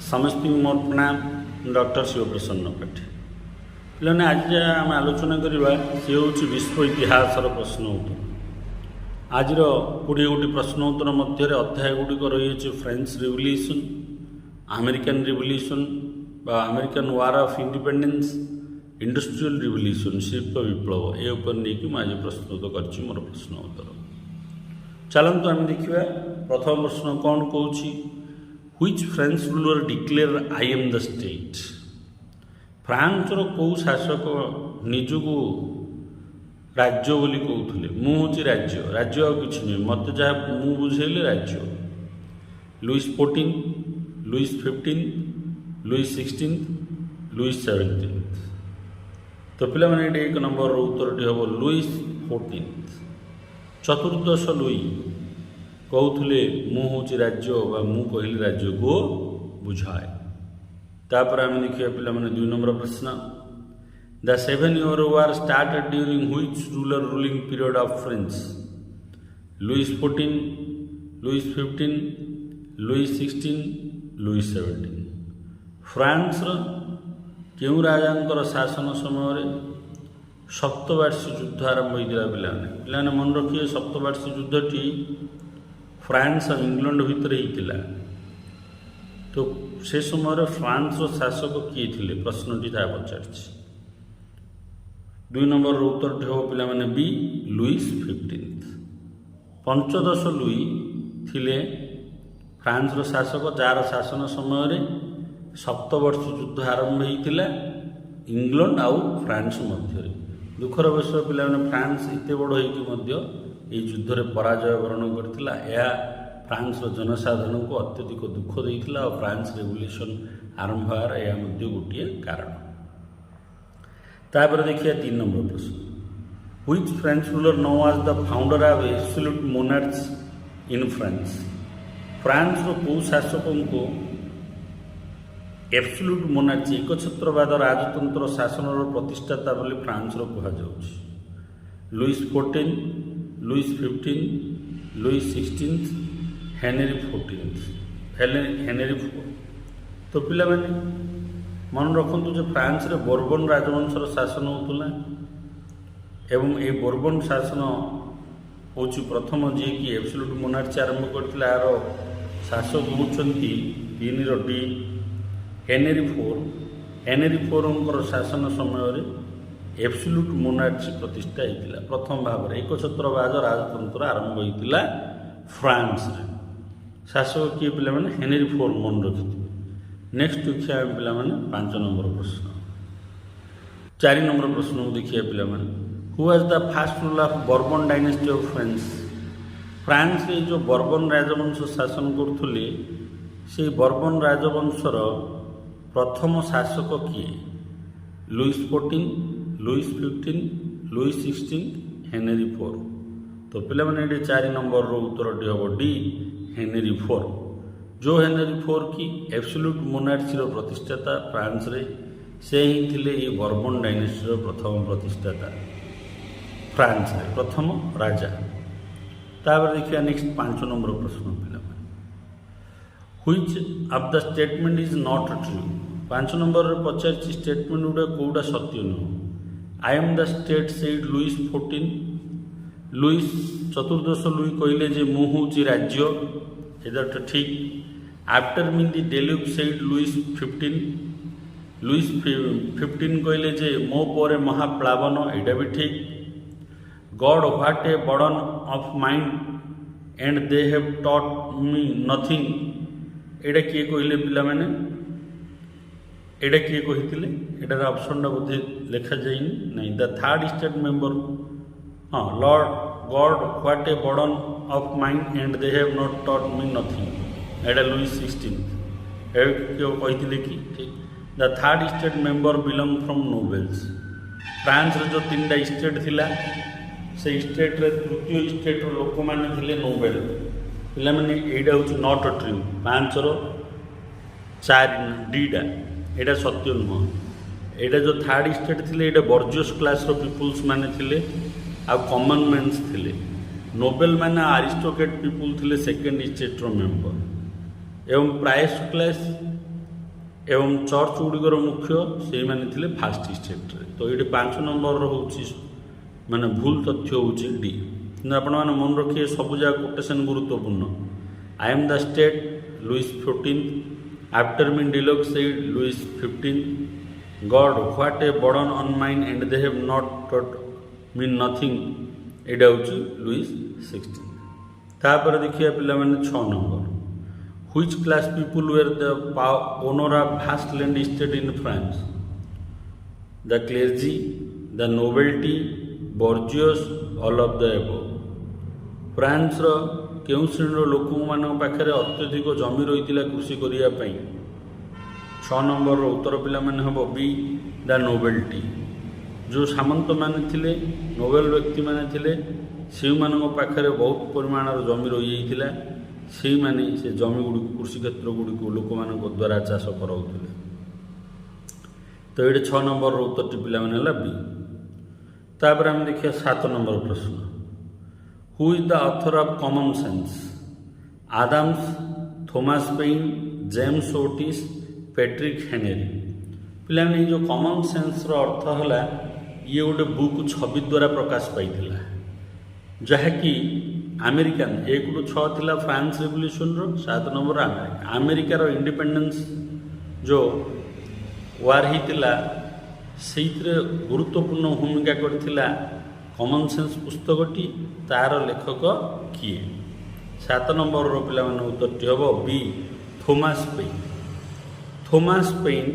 समस्त मोर प्रणाम डॉक्टर शिवप्रसन्न पाठी पे आज आम आलोचना करवा सी हूँ विश्व इतिहास प्रश्न उत्तर। आज 20 गोटी प्रश्न उत्तर मध्य अध्याय गुड़िक रही फ्रेंच रिवोल्यूशन, अमेरिकन रिवोल्यूशन बा American war of independence, industrial revolution शिल्प विप्लव ये उपर नहीं आज प्रस्तुत कर मोर प्रश्न उत्तर। चलतु आम देखा प्रथम प्रश्न कौन कौच Which French ruler declared I am the state? फ्रांसर कौ शासक निजको राज्य बोली कहते मु हूँ राज्य राज्य आ कि नुह मत जहाँ मु बुझेले राज्य। Louis 14, Louis 15, Louis 16, Louis 17। तो पे एक नंबर उत्तर हम लुइस 14। चतुर्दश लुई कहते मु हूँ राज्य बा मु कहली राज्य को बुझाए। तापर आम देखिए पे 2 नंबर प्रश्न the 7 Year War started during which ruler ruling period of France? Louis 14, Louis 15, Louis 16, Louis 17। France क्यों राजा शासन समय सप्तवार्षिक युद्ध आरंभ होता पे मन रखिए सप्तवार्षिक युद्धटी फ्रांस और इंग्लैंड भितर होता। तो से समय फ्रांस शासक किए थे प्रश्नटी था पचार। 2 नंबर उत्तर हम पे बी लुइस 15। पंचदश लुई थिले फ्रांस शासक जार शासन समय सप्तवर्ष युद्ध आरंभ होता इंग्लैंड आउ फ्रांस मध्य। दुखर विषय पे फ्रांस एत बड़ हो युद्ध में पराजय वरण करथिला। फ्रांस जनसाधारण को अत्यधिक दुख देता और फ्रांस रेवोल्यूशन आरंभ होवार यह गोटे कारण। तापर देखिए 3 नंबर प्रश्न which French ruler known as the founder of absolute monarchy in France? France कौ शासक को एब्सोल्यूट मोनार्ची एकछत्रवाद राजतंत्र शासन प्रतिष्ठाता बोली फ्रांस कहुच्छे। Louis 14, Louis 15, Louis 16, Henry 14, Henry 4। तो पिला माने मन रखु जो फ्रांस रे बोर्बन राजवंशर शासन होता एवं ये बोर्बन शासन हूँ प्रथम जी कि एब्सोल्यूट मोनार्ची आरंभ करथिला। यार शासक होउछंती 3 डी हेनरी 4। हेनरी 4 शासन समय एब्सोल्यूट मोनार्ची प्रतिष्ठा होता प्रथम भाव में एकछत्रवाद राजतंत्र आरंभ होता फ्रांस रे। शासक किए पे हेनरी 4 मन रखी। नेक्स्ट देखिए पे 5 नंबर प्रश्न। 4 नंबर प्रश्न को देखिए पे who was the fast ruler of Bourbon dynasty of France? France रे जो बोर्बन राजवंश शासन करथुले से बोर्बन राजवंशर प्रथम शासक किए? Louis 14, Louis 15, Louis 16, Henry 4। तो पे 4 नंबर उत्तर हम डी हेनरी 4। जो हेनरी 4 की एब्सोल्यूट मोनार्ची प्रतिष्ठाता फ्रांस रे से ही थिले ये बोर्बन डायनेस्टी प्रथम प्रतिष्ठाता फ्रांस रे प्रथम राजा। तापर देखिए नेक्स्ट 5 नंबर प्रश्न पे which of the statement is not true? 5 number पचार स्टेटमेंट गुड़ा कौटा सत्य नुह। I am the state said Louis 14। Louis चतुर्दश लुई कहले जे मु हूँ राज्य, एटा ठीक। After me the deluge said Louis 15। Louis 15 कहले जे मो पर महाप्लावन, एटा भी ठीक। God what a burden of mind and they have taught me nothing, एटा किए कहले पिला माने? एटा किए कही? एटार ऑप्शन बोधे लिखा जाइनी नहीं। द थर्ड स्टेट मेंबर हाँ Lord God what a burden of mind and they have not taught me nothing, Etah Louis 16 कही कि ठीक। The third state member belong from nobles. France जो 3टा स्टेट थिला से स्टेट रे तृतीय स्टेट लोक मैंने थे नोबेल। पे यहाँ हूँ नॉट ट्रू। 5 रो 4 डीटा एटा सत्य नुह। एटा जो थर्ड स्टेट थिले एटा बर्जियस क्लास रो पीपुल्स माने थिले आ कॉमन मैन्स थिले। नोबेल माने आरिस्टोक्रेट पीपुल थिले सेकेंड स्टेट रो मेंबर। एवं प्राइस क्लास एवं चर्च गुड़िकर मुख्य से माने थिले फास्ट स्टेट रे। तो ये 5 नंबर होची माने भूल तथ्य होची डी। आपण माने मन रखिए सब जगह कोटेशन गुरुत्वपूर्ण। I am the state Louis 14 after me deluge said Louis 15 God what a burden on mine and they have not taught me nothing एटा होची लुइस 16। तापर देखिए पिला माने 6 number Which class people were the owner of vast land estate in France? The clergy, the nobility, bourgeois, all of the above. France रो केउं श्रेणी लोक मान पाखे अत्यधिक जमी रही कृषि करने 6 नंबर उत्तर पिला माने हम बी द नोबेल्टी। जो सामंत माने थिले नोबेल व्यक्ति माने थिले से पाखे बहुत परिमाण जमी रही जाइथिला से माने से जमी गुड़ी कृषि क्षेत्र गुड़ी को लोक मान द्वारा चाष कराउथिले। तो ये 6 नंबर उत्तर पिला माने बी। तापर आम देखिए 7 नंबर प्रश्न who is the author of common sense? Adams, Thomas pen, James Otis, Patrick Henry. पिला माने जो कॉमन सेंस रो अर्थ होला ये गोटे बुक 26 द्वारा प्रकाश पाइथिला जहाँकि अमेरिकान 1 ରୁ 6 थिला फ्रांस रेवोल्यूशन रो 7 नंबर अमेरिका रो इंडिपेंडेंस जो वार हितिला सेइतरे गुरुत्वपूर्ण भूमिका करथिला कॉमन सेंस पुस्तकटी तार लेखक किए? 7 नंबर रो पिला माने उत्तरटी हबो B Thomas Paine. Thomas Paine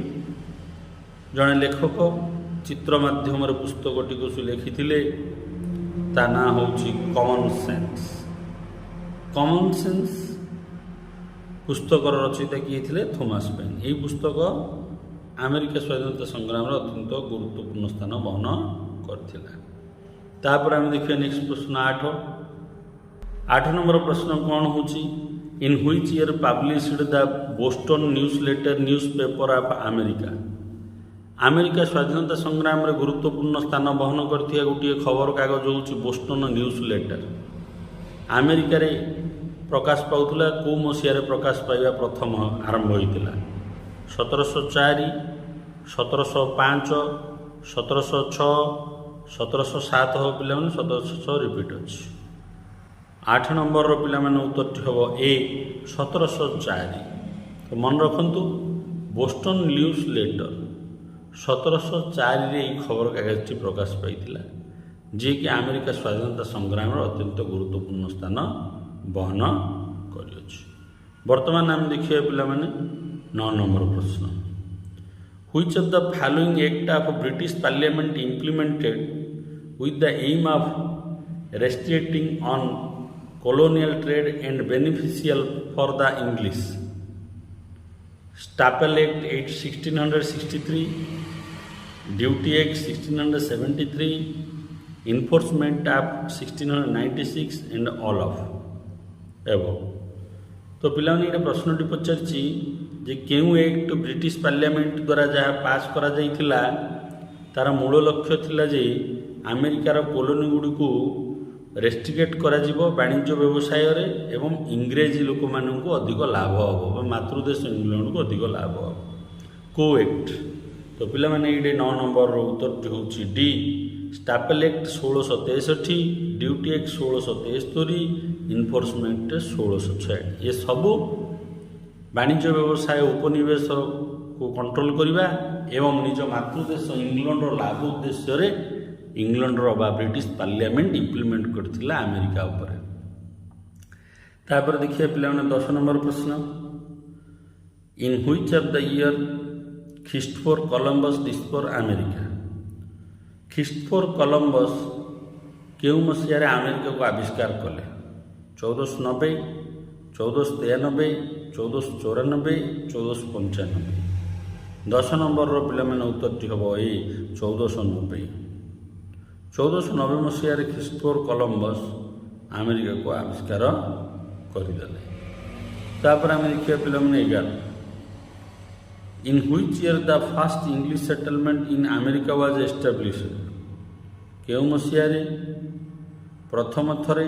जने लेखक चित्र माध्यम पुस्तकटी को से लिखिथिले ता ना होची कॉमन सेंस। कॉमन सेंस पुस्तक रचयिता किए थे थॉमस पेन। यही पुस्तक अमेरिका स्वाधीनता संग्राम अत्यंत गुरुत्वपूर्ण स्थान बहन करथिला। तापर आम देखिए नेक्स्ट प्रश्न 8 नंबर प्रश्न कौन होची in which year published the Boston news letter newspaper of America? America स्वाधीनता संग्राम रे गुरुत्वपूर्ण स्थान बहन करथिया गोटे खबर कागज होची बोस्टन न्यूज लेटर। अमेरिका रे प्रकाश पाउथला को मसिया प्रकाश पाइबा प्रथम आरंभ होइतिला 1704, 1705, 1706, 1707 हो पिला माने 1706 रिपीट अछि। 8 नंबर रो पिला माने उत्तरटी हबो ए 1704। तो मन रखंतु बोस्टन न्यूज लेटर 1704 रे खबर कागजटी प्रकाश पाइथिला जे कि अमेरिका स्वाधीनता संग्राम अत्यंत गुरुत्वपूर्ण स्थान बहन करियछि। वर्तमान आम देखिए पिला माने 9 नंबर प्रश्न which of the following act of British parliament implemented with the aim of restricting on colonial trade and beneficial for the English? Staple Act 1663, Duty Act 1673, Enforcement Act 1696 and all of above. तो पिलाने ये प्रश्नटी पचारछि जे केउ act British parliament द्वारा जहाँ पास करा जाइथिला तार मूल लक्ष्य थिला जे अमेरिकार कोलोनी गुडी को रेस्ट्रिकेट करा जिवो वाणिज्य व्यवसाय रे एवं इंग्रेजी लोक मानू अधिक लाभ हम मातृदेश इंग्लैंड को अधिक लाभ हम को एक्ट? तो पिला माने ये 9 नंबर उत्तर होची D staple act 1663, duty act 1673, enforcement 1666। ये सबू वाणिज्य व्यवसाय उपनिवेश को कंट्रोल करवा एवं निज मातृदेश इंग्लैंड लाभ उद्देश्य इंग्लैंड बा ब्रिटिश पार्लियामेंट इम्प्लीमेंट करथिला अमेरिका ऊपर। तापर देखिए पिला 10 नंबर प्रश्न in which of the year Christopher Columbus discover America? Christopher Columbus केउ मसिया अमेरिका को आविष्कार कले? 1490, 1493, 1494, 1495। 10 नंबर पिला माने उत्तरटी हबो ए 1490। 1490 मसीह क्रिस्टोफर कोलंबस अमेरिका को आविष्कार करदेले। तापर आम देखिए पिला 11 इन which year the first English settlement in America was established? केउ मसीह प्रथम थरे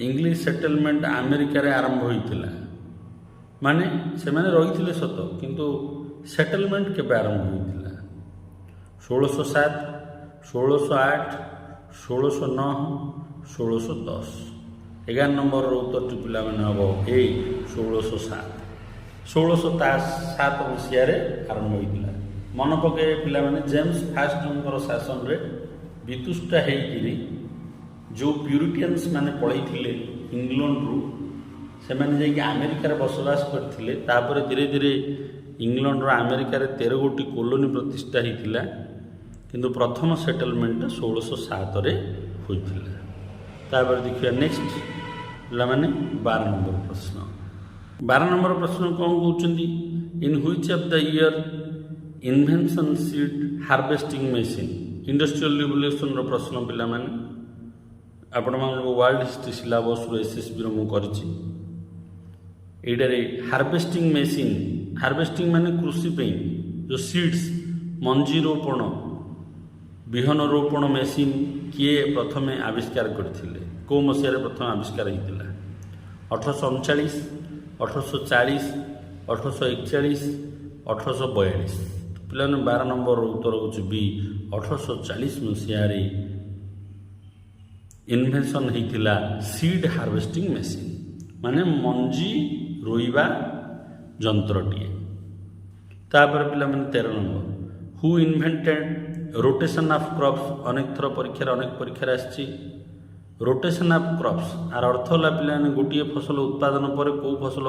इंग्लिश सेटलमेंट अमेरिका रे आरंभ होइतिला? ମାନେ ସେମାନେ ରହିଥିଲେ ସତ, କିନ୍ତୁ ସେଟଲମେଣ୍ଟ କେବେ ଆରମ୍ଭ ହୋଇଥିଲା? 1607, 1608, 1609, 1610। 11 ନମ୍ବରର ଉତ୍ତରଟି ପିଲାମାନେ ହେବ ଏ 1607। 1607 ମସିହାରେ ଆରମ୍ଭ ହୋଇଥିଲା। ମନେ ପକାଇବେ ପିଲାମାନେ, ଜେମ୍ସ ଫାଷ୍ଟଙ୍କର ଶାସନରେ ବିତୁଷ୍ଟା ହେଇକିରି ଯେଉଁ ପ୍ୟୁରିଟିଆନ୍ସ ମାନେ ପଳାଇଥିଲେ ଇଂଲଣ୍ଡରୁ, ସେମାନେ ଯାଇକି ଆମେରିକାରେ ବସବାସ କରିଥିଲେ। ତାପରେ ଧୀରେ ଧୀରେ ଇଂଲଣ୍ଡର ଆମେରିକାରେ 13 ଗୋଟି କଲୋନି ପ୍ରତିଷ୍ଠା ହୋଇଥିଲା, କିନ୍ତୁ ପ୍ରଥମ ସେଟଲମେଣ୍ଟ 1607ରେ ହୋଇଥିଲା। ତାପରେ ଦେଖିବା ନେକ୍ସଟ ପିଲାମାନେ 12 ନମ୍ବର ପ୍ରଶ୍ନ। 12 ନମ୍ବର ପ୍ରଶ୍ନ କ'ଣ କହୁଛନ୍ତି? In which of the year invention seed harvesting machine. Industrial ରିଭଲ୍ୟୁସନର ପ୍ରଶ୍ନ ପିଲାମାନେ, ଆପଣମାନଙ୍କ ୱାର୍ଲଡ ହିଷ୍ଟ୍ରି ସିଲାବସ୍ରୁ SSBର ମୁଁ କରିଛି। ଏଇଟାରେ ହାର୍ଭେଷ୍ଟିଂ ମେସିନ୍, ହାର୍ଭେଷ୍ଟିଂ ମାନେ କୃଷି ପାଇଁ ଯେଉଁ ସିଡ୍ସ, ମଞ୍ଜି ରୋପଣ, ବିହନ ରୋପଣ ମେସିନ୍ କିଏ ପ୍ରଥମେ ଆବିଷ୍କାର କରିଥିଲେ? କେଉଁ ମସିହାରେ ପ୍ରଥମେ ଆବିଷ୍କାର ହୋଇଥିଲା? 1839, 1840, 1841, 1842। ପିଲାମାନେ 12 ନମ୍ବରର ଉତ୍ତର ହେଉଛି ବି 1840 ମସିହାରେ ଇନଭେନ୍ସନ୍ ହୋଇଥିଲା ସିଡ୍ ହାର୍ଭେଷ୍ଟିଂ ମେସିନ୍, ମାନେ ମଞ୍ଜି ରୋଇବା ଯନ୍ତ୍ରଟିଏ। ତାପରେ ପିଲାମାନେ 13 number, who invented rotation of crops. ଅନେକ ଥର ପରୀକ୍ଷାରେ ଆସିଛି ରୋଟେସନ୍ ଅଫ୍ କ୍ରପ୍ସ। ଆର ଅର୍ଥ ହେଲା ପିଲାମାନେ, ଗୋଟିଏ ଫସଲ ଉତ୍ପାଦନ ପରେ କେଉଁ ଫସଲ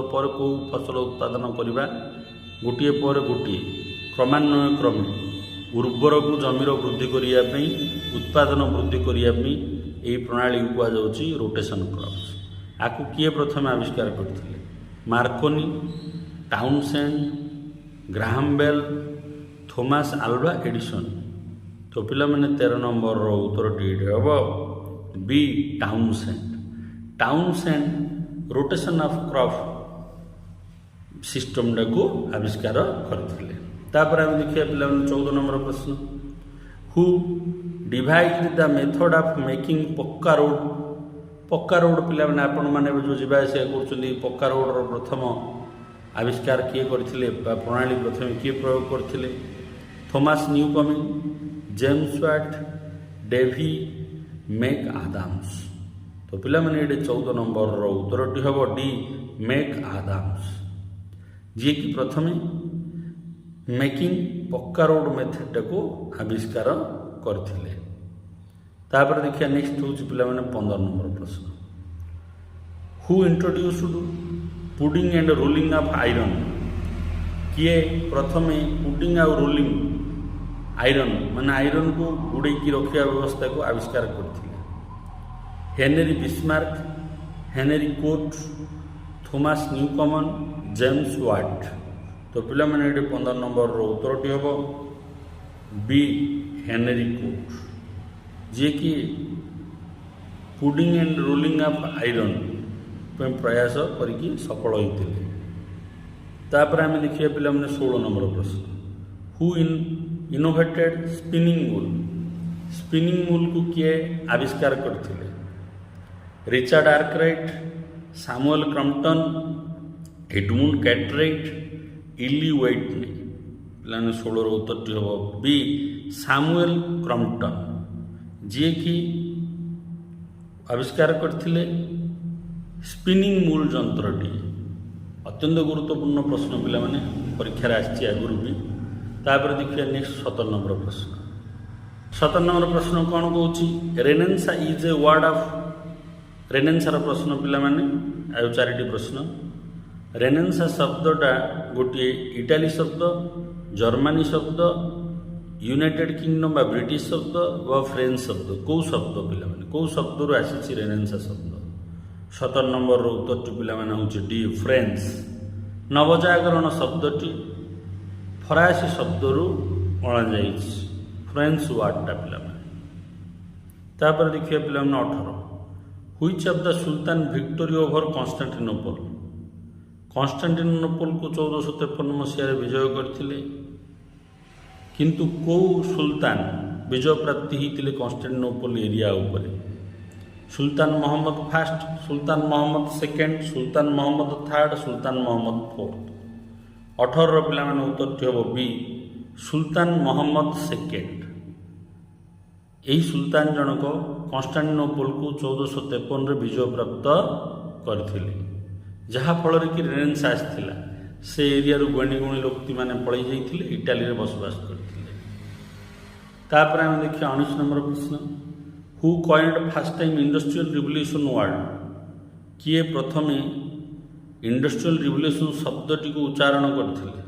ଉତ୍ପାଦନ କରିବା, ଗୋଟିଏ ପରେ ଗୋଟିଏ କ୍ରମାନ୍ୱୟ କ୍ରମେ ଉର୍ବରକୁ ଜମିର ବୃଦ୍ଧି କରିବା ପାଇଁ, ଉତ୍ପାଦନ ବୃଦ୍ଧି କରିବା ପାଇଁ ଏହି ପ୍ରଣାଳୀକୁ କୁହାଯାଉଛି ରୋଟେସନ୍ କ୍ରପ୍ସ। ଆକୁ କିଏ ପ୍ରଥମେ ଆବିଷ୍କାର କରିଥିଲେ? Marconi, Townsend, Graham Bell, Thomas Alva Edison. ତ ପିଲାମାନେ 13 ନମ୍ବରର ଉତ୍ତରଟି ହେବ B Townsend. Townsend rotation of crop ସିଷ୍ଟମଟାକୁ ଆବିଷ୍କାର କରିଥିଲେ। ତାପରେ ଆମେ ଦେଖିବା ପିଲାମାନେ 14 ନମ୍ବର ପ୍ରଶ୍ନ, who divide the method of making pucca road. Pucca road ପିଲାମାନେ, ଆପଣମାନେ ଏବେ ଯେଉଁ ଯିବା ଆସିବା କରୁଛନ୍ତି, ପକ୍କା ରୋଡ଼ର ପ୍ରଥମ ଆବିଷ୍କାର କିଏ କରିଥିଲେ ବା ପ୍ରଣାଳୀ ପ୍ରଥମେ କିଏ ପ୍ରୟୋଗ କରିଥିଲେ? Thomas Newcomen, James Watt, Davy Mac Adams. ତ ପିଲାମାନେ ଏଠି 14 ନମ୍ବରର ଉତ୍ତରଟି ହେବ ଡି ମେକ୍ ଆଦାମ୍ସ, ଯିଏକି ପ୍ରଥମେ ମେକିଂ ପକ୍କା ରୋଡ଼ ମେଥଡ଼ଟାକୁ ଆବିଷ୍କାର କରିଥିଲେ। ତାପରେ ଦେଖିବା ନେକ୍ସଟ ହେଉଛି ପିଲାମାନେ 15 ନମ୍ବର ପ୍ରଶ୍ନ, who introduced puddling and rolling of iron. କିଏ ପ୍ରଥମେ ପୁଡିଂ ଆଉ ରୋଲିଂ, ଆଇରନ୍ ମାନେ ଆଇରନ୍କୁ ଗୁଡ଼େଇକି ରଖିବା ବ୍ୟବସ୍ଥାକୁ ଆବିଷ୍କାର କରିଥିଲେ? Henry Bismarck, Henry Cort, Thomas Newcomen, James Watt. ତ ପିଲାମାନେ ଏଠି 15 ନମ୍ବରର ଉତ୍ତରଟି ହେବ ବି ହେନେରୀ କୋଟ୍, ଯିଏକି puddling and rolling of iron ପାଇଁ ପ୍ରୟାସ କରିକି ସଫଳ ହୋଇଥିଲେ। ତାପରେ ଆମେ ଦେଖିବା ପିଲାମାନେ 16 ନମ୍ବର ପ୍ରଶ୍ନ, who innovated spinning wool. Spinning ଉଲ୍କୁ କିଏ ଆବିଷ୍କାର କରିଥିଲେ? Richard Arkwright, Samuel Crompton, Edmund Cartwright, Eli Whitney. ପିଲାମାନେ 16ର ଉତ୍ତରଟି ହେବ ବି ସାମୁଏଲ କ୍ରମ୍ପଟନ୍, ଯିଏକି ଆବିଷ୍କାର କରିଥିଲେ ସ୍ପିନିଂ ମୁଲ୍ ଯନ୍ତ୍ରଟି। ଅତ୍ୟନ୍ତ ଗୁରୁତ୍ୱପୂର୍ଣ୍ଣ ପ୍ରଶ୍ନ ପିଲାମାନେ, ପରୀକ୍ଷାରେ ଆସିଛି ଆଗରୁ ବି। ତାପରେ ଦେଖିବା ନେକ୍ସଟ 17 ନମ୍ବର ପ୍ରଶ୍ନ। 17 ନମ୍ବର ପ୍ରଶ୍ନ କ'ଣ କହୁଛି? Renaissance is a word of. ରେନେସାଁର ପ୍ରଶ୍ନ ପିଲାମାନେ, ଆଉ 4ଟି ପ୍ରଶ୍ନ। ରେନେସାଁ ଶବ୍ଦଟା ଗୋଟିଏ ଇଟାଲୀ ଶବ୍ଦ, ଜର୍ମାନୀ ଶବ୍ଦ, ୟୁନାଇଟେଡ୍ କିଙ୍ଗଡମ୍ ବା ବ୍ରିଟିଶ ଶବ୍ଦ ବା ଫ୍ରେଞ୍ଚ ଶବ୍ଦ। କେଉଁ ଶବ୍ଦ ପିଲାମାନେ, କେଉଁ ଶବ୍ଦରୁ ଆସିଛି ରେନେସାଁ ଶବ୍ଦ? 17 ନମ୍ବରର ଉତ୍ତରଟି ପିଲାମାନେ ହେଉଛି ଡି ଫ୍ରେଞ୍ଚ। ନବଜାଗରଣ ଶବ୍ଦଟି ଫରାସୀ ଶବ୍ଦରୁ ଅଣାଯାଇଛି, ଫ୍ରେଞ୍ଚ ୱାର୍ଡଟା ପିଲାମାନେ। ତାପରେ ଦେଖିବା ପିଲାମାନେ 18, which of the sultan victory over Constantinople. କନଷ୍ଟାଣ୍ଟିନୋପଲକୁ 1453 ମସିହାରେ ବିଜୟ କରିଥିଲେ, କିନ୍ତୁ କେଉଁ ସୁଲତାନ ବିଜୟ ପ୍ରାପ୍ତି ହୋଇଥିଲେ କନଷ୍ଟାଣ୍ଟିନୋପଲ ଏରିଆ ଉପରେ? ସୁଲତାନ ମହମ୍ମଦ ଫାର୍ଷ୍ଟ, ସୁଲତାନ ମହମ୍ମଦ ସେକେଣ୍ଡ, ସୁଲତାନ ମହମ୍ମଦ ଥାର୍ଡ଼, ସୁଲତାନ ମହମ୍ମଦ ଫୋର୍ଥ। 18ର ପିଲାମାନେ ଉତ୍ତରଟି ହେବ ବି ସୁଲତାନ ମହମ୍ମଦ ସେକେଣ୍ଡ। ଏହି ସୁଲତାନ ଜଣକ କନଷ୍ଟାଣ୍ଟିନୋପୋଲକୁ 1453ରେ ବିଜୟ ପ୍ରାପ୍ତ କରିଥିଲେ, ଯାହାଫଳରେ କି ରେନେସାନ୍ସ ଆସିଥିଲା। ସେ ଏରିଆରୁ ଗୁଣି ଲୋକମାନେ ପଳାଇ ଯାଇଥିଲେ, ଇଟାଲୀରେ ବସବାସ କରିଥିଲେ। ତାପରେ ଆମେ ଦେଖିବା 19 ନମ୍ବର ପ୍ରଶ୍ନ, who coined first time industrial revolution word? କିଏ ପ୍ରଥମେ ଇଣ୍ଡଷ୍ଟ୍ରିଆଲ ରିଭଲ୍ୟୁସନ୍ ଶବ୍ଦଟିକୁ ଉଚ୍ଚାରଣ କରିଥିଲେ?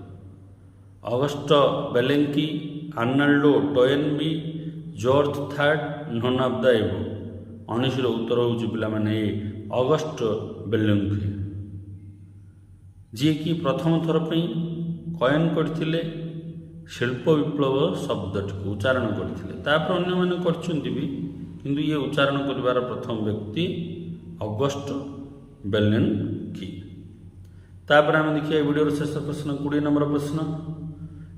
August Blanqui, Arnold Toynbee, George third, none of the above. 19ର ଉତ୍ତର ହେଉଛି ପିଲାମାନେ ଏ ଅଗଷ୍ଟ ବେଲେଙ୍କି, ଯିଏକି ପ୍ରଥମ ଥର ପାଇଁ କଏନ୍ କରିଥିଲେ ଶିଳ୍ପ ବିପ୍ଳବ ଶବ୍ଦଟିକୁ ଉଚ୍ଚାରଣ କରିଥିଲେ। ତାପରେ ଅନ୍ୟମାନେ କରିଛନ୍ତି ବି, କିନ୍ତୁ ଇଏ ଉଚ୍ଚାରଣ କରିବାର ପ୍ରଥମ ବ୍ୟକ୍ତି ଅଗଷ୍ଟ ବେଲେଙ୍କି। ତାପରେ ଆମେ ଦେଖିବା ଏ ଭିଡ଼ିଓର ଶେଷ ପ୍ରଶ୍ନ, 20 ନମ୍ବର ପ୍ରଶ୍ନ,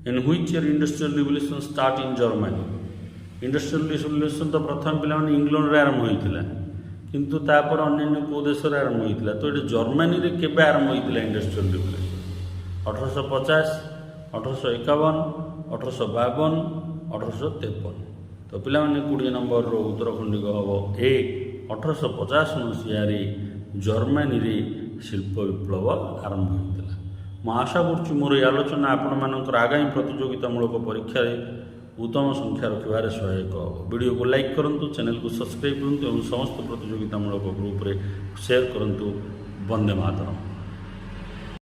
in which year industrial revolution start in Germany? Industrial revolution ତ ପ୍ରଥମ ପିଲାମାନେ ଇଂଲଣ୍ଡରେ ଆରମ୍ଭ ହୋଇଥିଲା, କିନ୍ତୁ ତାପରେ ଅନ୍ୟାନ୍ୟ କେଉଁ ଦେଶରେ ଆରମ୍ଭ ହୋଇଥିଲା? ତ ଏଠି ଜର୍ମାନୀରେ କେବେ ଆରମ୍ଭ ହୋଇଥିଲା ଇଣ୍ଡଷ୍ଟ୍ରିଆଲ ରିଭଲ୍ୟୁସନ୍? 1850, 1851, 1852, 1853। ତ ପିଲାମାନେ 20 ନମ୍ବରର ଉତ୍ତର ଖଣ୍ଡିକ ହେବ ଏ 1850 ମସିହାରେ ଜର୍ମାନୀରେ ଶିଳ୍ପ ବିପ୍ଳବ ଆରମ୍ଭ ହୋଇଥିଲା। ମୁଁ ଆଶା କରୁଛି ମୋର ଏହି ଆଲୋଚନା ଆପଣମାନଙ୍କର ଆଗାମୀ ପ୍ରତିଯୋଗିତାମୂଳକ ପରୀକ୍ଷାରେ ଉତ୍ତମ ସଂଖ୍ୟା ରଖିବାରେ ସହାୟକ ହେବ। ଭିଡ଼ିଓକୁ ଲାଇକ୍ କରନ୍ତୁ, ଚ୍ୟାନେଲକୁ ସବସ୍କ୍ରାଇବ୍ କରନ୍ତୁ ଏବଂ ସମସ୍ତ ପ୍ରତିଯୋଗିତାମୂଳକ ଗ୍ରୁପରେ ସେୟାର କରନ୍ତୁ। ବନ୍ଦେ ମାତରମ୍।